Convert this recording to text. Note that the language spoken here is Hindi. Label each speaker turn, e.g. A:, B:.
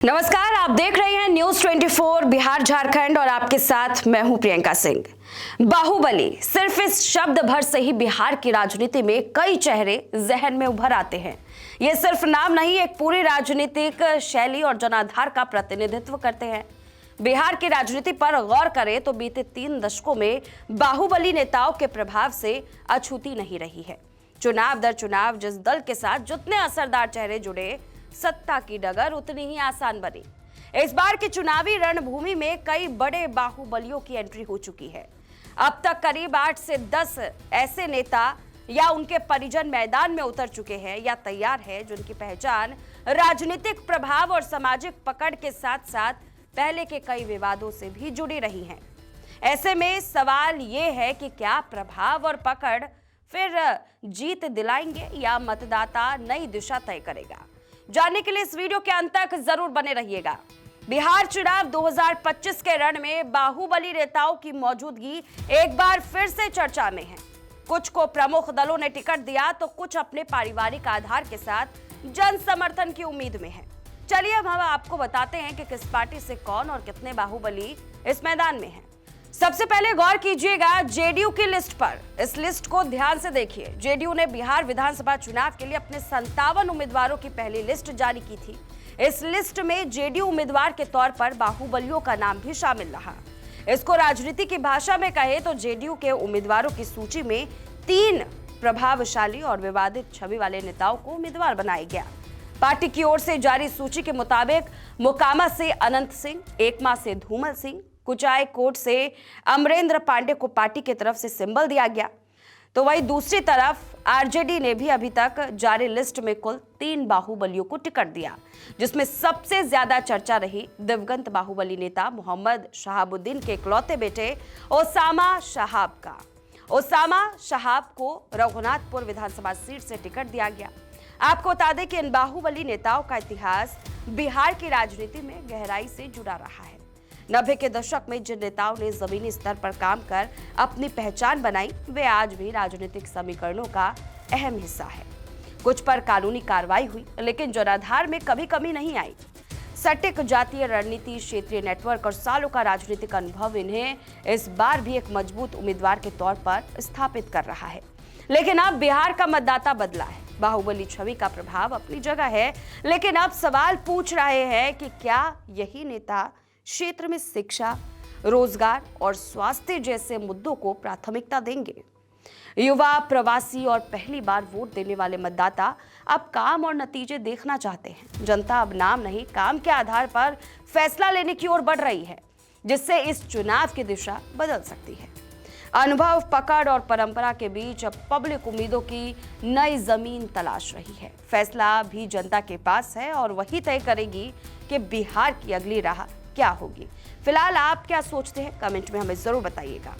A: नमस्कार, आप देख रहे हैं न्यूज 24 बिहार झारखंड और आपके साथ मैं हूं प्रियंका सिंह। बाहुबली, सिर्फ इस शब्द भर से ही बिहार की राजनीति में कई चेहरे जहन में उभर आते हैं। ये सिर्फ नाम नहीं, एक पूरी राजनीतिक शैली और जनाधार का प्रतिनिधित्व करते हैं। बिहार की राजनीति पर गौर करें तो बीते 3 दशकों में बाहुबली नेताओं के प्रभाव से अछूती नहीं रही है। चुनाव दर चुनाव जिस दल के साथ जितने असरदार चेहरे जुड़े, सत्ता की डगर उतनी ही आसान बनी। इस बार की चुनावी रणभूमि में कई बड़े बाहुबलियों की एंट्री हो चुकी है। अब तक करीब 8 से 10 ऐसे नेता या उनके परिजन मैदान में उतर चुके हैं या तैयार है, जिनकी पहचान राजनीतिक प्रभाव और सामाजिक पकड़ के साथ साथ पहले के कई विवादों से भी जुड़ी रही हैं। ऐसे में सवाल ये है कि क्या प्रभाव और पकड़ फिर जीत दिलाएंगे या मतदाता नई दिशा तय करेगा? जानने के लिए इस वीडियो के अंत तक जरूर बने रहिएगा। बिहार चुनाव 2025 के रण में बाहुबली नेताओं की मौजूदगी एक बार फिर से चर्चा में है। कुछ को प्रमुख दलों ने टिकट दिया तो कुछ अपने पारिवारिक आधार के साथ जन समर्थन की उम्मीद में है। चलिए अब हम आपको बताते हैं कि किस पार्टी से कौन और कितने बाहुबली इस मैदान में हैं। सबसे पहले गौर कीजिएगा जेडीयू की लिस्ट पर। इस लिस्ट को ध्यान से देखिए। जेडीयू ने बिहार विधानसभा चुनाव के लिए अपने 57 उम्मीदवारों की पहली लिस्ट जारी की थी। इस लिस्ट में जेडीयू उम्मीदवार के तौर पर बाहुबलियों का नाम भी शामिल रहा। इसको राजनीति की भाषा में कहे तो जेडीयू के उम्मीदवारों की सूची में 3 प्रभावशाली और विवादित छवि वाले नेताओं को उम्मीदवार बनाया गया। पार्टी की ओर से जारी सूची के मुताबिक मोकामा से अनंत सिंह, एकमा से धूमल सिंह, कुचाई कोट से अमरेंद्र पांडे को पार्टी की तरफ से सिंबल दिया गया। तो वहीं दूसरी तरफ आरजेडी ने भी अभी तक जारी लिस्ट में कुल 3 बाहुबलियों को टिकट दिया, जिसमें सबसे ज्यादा चर्चा रही दिवंगत बाहुबली नेता मोहम्मद शहाबुद्दीन के इकलौते बेटे ओसामा शहाब का। ओसामा शहाब को रघुनाथपुर विधानसभा सीट से टिकट दिया गया। आपको बता दें कि इन बाहुबली नेताओं का इतिहास बिहार की राजनीति में गहराई से जुड़ा रहा है। 90 के दशक में जिन नेताओं ने जमीनी स्तर पर काम कर अपनी पहचान बनाई, वे आज भी राजनीतिक समीकरणों का अहम हिस्सा है। कुछ पर कानूनी कार्रवाई हुई, लेकिन जनाधार में कभी कमी नहीं आई। सटीक जातीय रणनीति, क्षेत्रीय नेटवर्क और सालों का राजनीतिक अनुभव इन्हें इस बार भी एक मजबूत उम्मीदवार के तौर पर स्थापित कर रहा है। लेकिन अब बिहार का मतदाता बदला है। बाहुबली छवि का प्रभाव अपनी जगह है, लेकिन अब सवाल पूछ रहे हैं कि क्या यही नेता क्षेत्र में शिक्षा, रोजगार और स्वास्थ्य जैसे मुद्दों को प्राथमिकता देंगे? युवा, प्रवासी और पहली बार वोट देने वाले मतदाता अब काम और नतीजे देखना चाहते हैं। जनता अब नाम नहीं, काम के आधार पर फैसला लेने की ओर बढ़ रही है, जिससे इस चुनाव की दिशा बदल सकती है। अनुभव, पकड़ और परंपरा के बीच अब पब्लिक उम्मीदों की नई जमीन तलाश रही है। फैसला भी जनता के पास है और वही तय करेगी कि बिहार की अगली राह क्या होगी। फिलहाल आप क्या सोचते हैं, कमेंट में हमें जरूर बताइएगा।